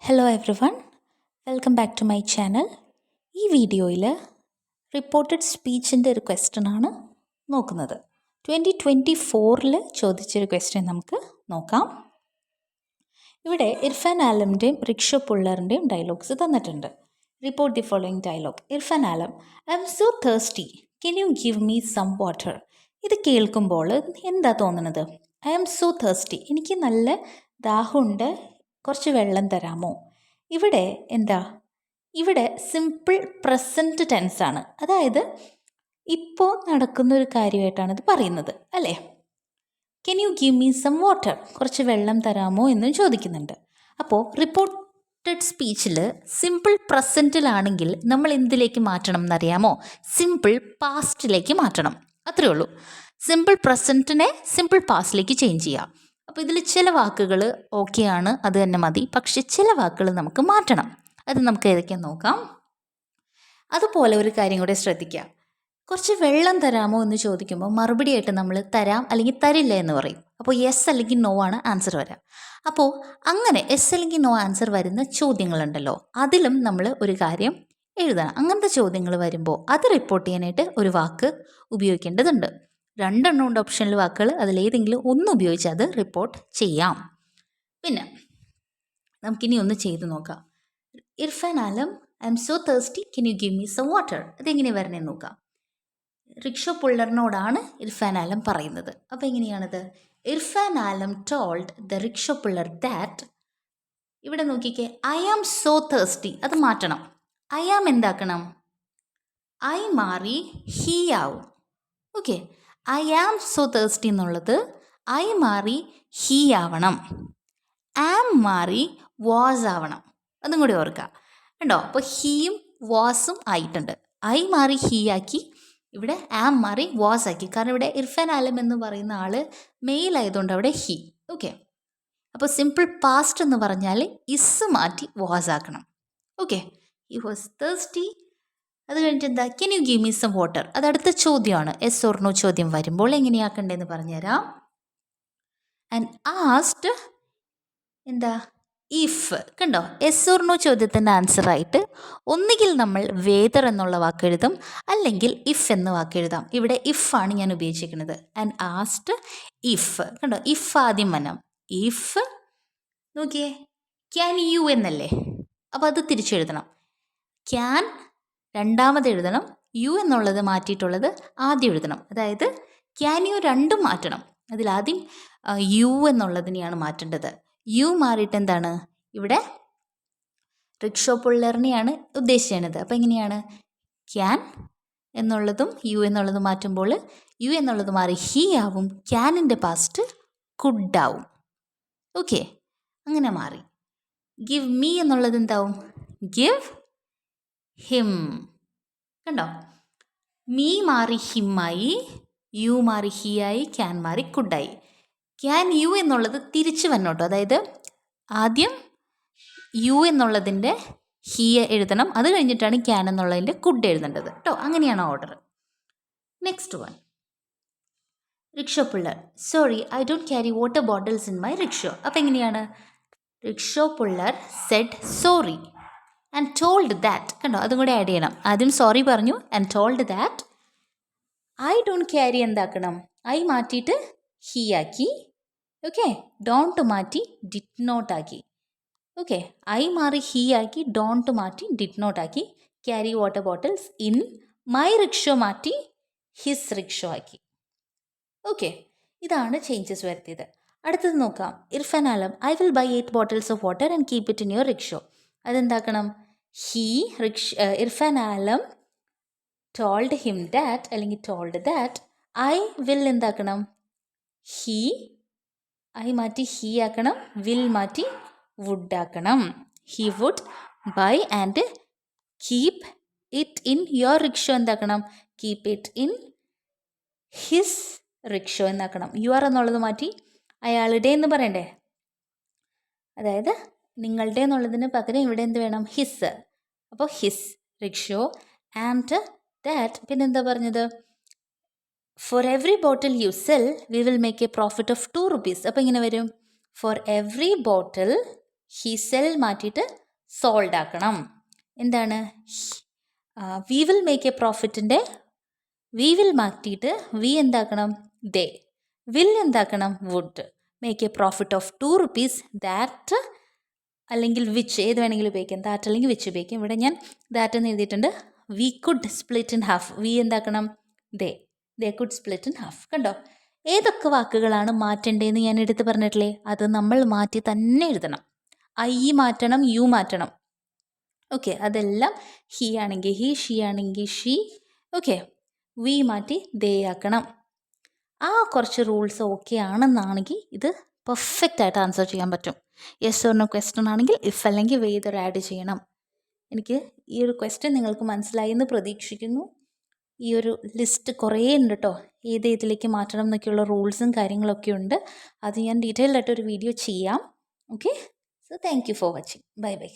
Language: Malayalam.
Hello everyone, welcome back to my channel. ഈ വീഡിയോയിൽ റിപ്പോർട്ടഡ് സ്പീച്ചിൻ്റെ ഒരു ക്വസ്റ്റ്യനാണ് നോക്കുന്നത്. 2024 ചോദിച്ചൊരു ക്വസ്റ്റ്യൻ നമുക്ക് നോക്കാം. ഇവിടെ ഇർഫാൻ ആലമിൻ്റെയും റിക്ഷോ പുള്ളറിൻ്റെയും ഡയലോഗ്സ് തന്നിട്ടുണ്ട്. Report the following dialogue. Irfan Alam: I am so thirsty, can you give me some water? ഇത് കേൾക്കുമ്പോൾ എന്താ തോന്നുന്നത്? ഐ എം സോ തേഴ്സ്റ്റി, എനിക്ക് നല്ല ദാഹമുണ്ട്, കുറച്ച് വെള്ളം തരാമോ? ഇവിടെ എന്താ? ഇവിടെ സിമ്പിൾ പ്രസൻറ്റ് ടെൻസാണ്, അതായത് ഇപ്പോൾ നടക്കുന്നൊരു കാര്യമായിട്ടാണ് ഇത് പറയുന്നത്, അല്ലേ? Can you give me some water, കുറച്ച് വെള്ളം തരാമോ എന്നും ചോദിക്കുന്നുണ്ട്. അപ്പോൾ റിപ്പോർട്ടഡ് സ്പീച്ചിൽ സിമ്പിൾ പ്രസൻറ്റിലാണെങ്കിൽ നമ്മൾ എന്തിലേക്ക് മാറ്റണം എന്നറിയാമോ? സിമ്പിൾ പാസ്റ്റിലേക്ക് മാറ്റണം, അത്രയേ ഉള്ളൂ. സിമ്പിൾ പ്രസൻറ്റിനെ സിമ്പിൾ പാസ്റ്റിലേക്ക് ചേഞ്ച് ചെയ്യാം. അപ്പോൾ ഇതിൽ ചില വാക്കുകൾ ഓക്കെയാണ്, അത് തന്നെ മതി. പക്ഷെ ചില വാക്കുകൾ നമുക്ക് മാറ്റണം. അത് നമുക്ക് ഏതൊക്കെയാ നോക്കാം. അതുപോലെ ഒരു കാര്യം കൂടെ ശ്രദ്ധിക്കുക. കുറച്ച് വെള്ളം തരാമോ എന്ന് ചോദിക്കുമ്പോൾ മറുപടിയായിട്ട് നമ്മൾ തരാം അല്ലെങ്കിൽ തരില്ല എന്ന് പറയും. അപ്പോൾ യെസ് അല്ലെങ്കിൽ നോ ആണ് ആൻസർ വരാം. അപ്പോൾ അങ്ങനെ യെസ് അല്ലെങ്കിൽ നോ ആൻസർ വരുന്ന ചോദ്യങ്ങളുണ്ടല്ലോ, അതിലും നമ്മൾ ഒരു കാര്യം എഴുതണം. അങ്ങനത്തെ ചോദ്യങ്ങൾ വരുമ്പോൾ അത് റിപ്പോർട്ട് ചെയ്യാനായിട്ട് ഒരു വാക്ക് ഉപയോഗിക്കേണ്ടതുണ്ട്. 2 ഉണ്ട് ഓപ്ഷനിൽ വാക്കുകൾ, അതിലേതെങ്കിലും ഒന്ന് ഉപയോഗിച്ച് അത് റിപ്പോർട്ട് ചെയ്യാം. പിന്നെ നമുക്കിനി ഒന്ന് ചെയ്ത് നോക്കാം. Irfan Alam: I am so thirsty, can you give me some water. അതെങ്ങനെ വരണേന്ന് നോക്കാം. റിക്ഷോ പുള്ളറിനോടാണ് ഇർഫാൻ ആലം പറയുന്നത്. അപ്പോൾ എങ്ങനെയാണത്? Irfan Alam told the rickshaw puller that. ഇവിടെ നോക്കിക്കേ, ഐ ആം സോ തേഴ്സ്റ്റി, അത് മാറ്റണം. ഐ ആം എന്താക്കണം? ഐ മാറി ഹീ ആവും. ഓക്കെ, ഐ ആം സോ തേഴ്സ്റ്റി എന്നുള്ളത് ഐ മാറി ഹീ ആവണം. ആം മാറി വാസ് ആവണം. അതും കൂടി ഓർക്കുക കേട്ടോ. അപ്പോൾ ഹീയും വാസും ആയിട്ടുണ്ട്. ഐ മാറി ഹീ ആക്കി, ഇവിടെ ആം മാറി വാസ് ആക്കി. കാരണം ഇവിടെ ഇർഫാൻ ആലം എന്ന് പറയുന്ന ആൾ മെയിൽ ആയതുകൊണ്ട് അവിടെ ഹീ. ഓക്കെ, അപ്പോൾ സിമ്പിൾ പാസ്റ്റ് എന്ന് പറഞ്ഞാൽ ഇസ് മാറ്റി വാസ് ആക്കണം. Okay, he was thirsty. അത് കഴിഞ്ഞിട്ട് എന്താ? Can you give me some water. അത് അടുത്ത ചോദ്യമാണ്. എസ് ഓർ നോ ചോദ്യം വരുമ്പോൾ എങ്ങനെയാക്കണ്ടേന്ന് പറഞ്ഞുതരാം. ആൻഡ് ആസ്ക്ഡ് എന്താ? ഇഫ്. കണ്ടോ, എസ് ഓർ നോ ചോദ്യത്തിൻ്റെ ആൻസറായിട്ട് ഒന്നുകിൽ നമ്മൾ വേദർ എന്നുള്ള വാക്ക് എഴുതും, അല്ലെങ്കിൽ ഇഫ് എന്ന വാക്ക് എഴുതാം. ഇവിടെ ഇഫ് ആണ് ഞാൻ ഉപയോഗിച്ചിരിക്കുന്നത്. And asked if. കണ്ടോ, ഇഫ് ആദ്യം വനം. ഇഫ് നോക്കിയേ, ക്യാൻ യു എന്നല്ലേ, അപ്പോൾ അത് തിരിച്ചെഴുതണം. ക്യാൻ രണ്ടാമത് എഴുതണം, യു എന്നുള്ളത് മാറ്റിയിട്ടുള്ളത് ആദ്യം എഴുതണം. അതായത് ക്യാൻ യു രണ്ടും മാറ്റണം. അതിലാദ്യം യു എന്നുള്ളതിനെയാണ് മാറ്റേണ്ടത്. യു മാറിയിട്ട് എന്താണ്? ഇവിടെ റിക്ഷോ പുള്ളറിനെയാണ് ഉദ്ദേശിച്ചത്. അപ്പോൾ എങ്ങനെയാണ്? ക്യാൻ എന്നുള്ളതും യു എന്നുള്ളതും മാറ്റുമ്പോൾ യു എന്നുള്ളത് മാറി ഹീ ആവും, ക്യാനിൻ്റെ പാസ്റ്റ് കുഡ് ആവും. ഓക്കെ, അങ്ങനെ മാറി. ഗിവ് മീ എന്നുള്ളത് എന്താവും? Give him. കണ്ടോ, മീ മാറി ഹിമ്മായി, യു മാറി ഹി ആയി, ക്യാൻ മാറി കുഡായി. ക്യാൻ യു എന്നുള്ളത് തിരിച്ച് വന്നോട്ടോ. അതായത് ആദ്യം യു എന്നുള്ളതിൻ്റെ ഹി എഴുതണം, അത് കഴിഞ്ഞിട്ടാണ് ക്യാൻ എന്നുള്ളതിൻ്റെ കുഡ് എഴുതേണ്ടത് കേട്ടോ. അങ്ങനെയാണ് order. Next one. Rickshaw puller: sorry, I don't carry water bottles in my rickshaw. അപ്പോൾ എങ്ങനെയാണ്? Rickshaw puller said sorry and told that. കണ്ടോ, അതും കൂടെ ആഡ് ചെയ്യണം. ആദ്യം സോറി പറഞ്ഞു, and told that. I don't carry എന്താക്കണം? ഐ മാറ്റിയിട്ട് ഹീ ആക്കി. ഓക്കെ, ഡോണ്ട് മാറ്റി ഡിഡ് നോട്ട് ആക്കി. ഓക്കെ, ഐ മാറി ഹീ ആക്കി, ഡോണ്ട് മാറ്റി ഡിഡ് നോട്ട് ആക്കി. Carry water bottles in my rickshaw മാറ്റി ഹിസ് റിക്ഷോ ആക്കി. ഓക്കെ, ഇതാണ് ചേഞ്ചസ് വരുത്തിയത്. അടുത്തത് നോക്കാം. Irfan Alam: I will buy 8 bottles of water and keep it in your rickshaw. അതെന്താക്കണം? Irfan Alam told him that, അല്ലെങ്കിൽ ടോൾഡ് ദാറ്റ് ഐ വിൽ എന്താക്കണം? ഹീ, ഐ മാറ്റി ഹീ ആക്കണം, വിൽ മാറ്റി വുഡ് ആക്കണം. He would buy and keep it in your rickshaw എന്താക്കണം? Keep it in his rickshaw എന്നാക്കണം. യുവർ എന്നുള്ളത് മാറ്റി അയാളുടെ എന്ന് പറയണ്ടേ. അതായത് നിങ്ങളുടെ എന്നുള്ളതിന് പകരം ഇവിടെ എന്ത് വേണം? ഹിസ്. അപ്പോൾ ഹിസ് റിക്ഷോ. ആൻഡ് ദാറ്റ് പിന്നെന്താ പറഞ്ഞത്? For every bottle you sell we will make a profit of 2 rupees. അപ്പോൾ ഇങ്ങനെ വരും: for every bottle he sell മാറ്റിയിട്ട് സോൾഡ് ആക്കണം. എന്താണ് വി വിൽ മേക്ക് എ പ്രോഫിറ്റിൻ്റെ വി വിൽ മാറ്റിയിട്ട് വി എന്താക്കണം ദേ. വിൽ എന്താക്കണം would. Make a profit of 2 rupees that അല്ലെങ്കിൽ വിച്ച് ഏത് വേണമെങ്കിലും ഉപയോഗിക്കാം. ദാറ്റ് അല്ലെങ്കിൽ വിച്ച് ഉപയോഗിക്കാം. ഇവിടെ ഞാൻ ദാറ്റ് എന്ന് എഴുതിയിട്ടുണ്ട്. We could split in half. We എന്താക്കണം they could split in half. കണ്ടോ, ഏതൊക്കെ വാക്കുകളാണ് മാറ്റേണ്ടതെന്ന് ഞാൻ എടുത്ത് പറഞ്ഞിട്ടില്ലേ, അത് നമ്മൾ മാറ്റി തന്നെ എഴുതണം. ഐ മാറ്റണം, യു മാറ്റണം. ഓക്കെ, അതെല്ലാം ഹി ആണെങ്കിൽ ഹി, ഷീ ആണെങ്കിൽ ഷീ. ഓക്കെ, വി മാറ്റി ദേ ആക്കണം. ആ കുറച്ച് റൂൾസ് ഓക്കെ ആണെന്നാണെങ്കിൽ ഇത് പെർഫെക്റ്റ് ആയിട്ട് ആൻസർ ചെയ്യാൻ പറ്റും. യെസ് ഓർ നോ ക്വസ്റ്റ്യൻ ആണെങ്കിൽ ഇഫ് അല്ലെങ്കിൽ വെയ്തർ ആഡ് ചെയ്യണം. എനിക്ക് ഈ ഒരു ക്വസ്റ്റ്യൻ നിങ്ങൾക്ക് മനസ്സിലായി എന്ന് പ്രതീക്ഷിക്കുന്നു. ഈ ഒരു ലിസ്റ്റ് കുറേ ഉണ്ട് കേട്ടോ, ഏതിലേക്ക് മാറ്റണം എന്നൊക്കെയുള്ള റൂൾസും കാര്യങ്ങളൊക്കെ ഉണ്ട്. അത് ഞാൻ ഡീറ്റെയിൽഡ് ആയിട്ടൊരു വീഡിയോ ചെയ്യാം. Okay, so thank you for watching. Bye bye.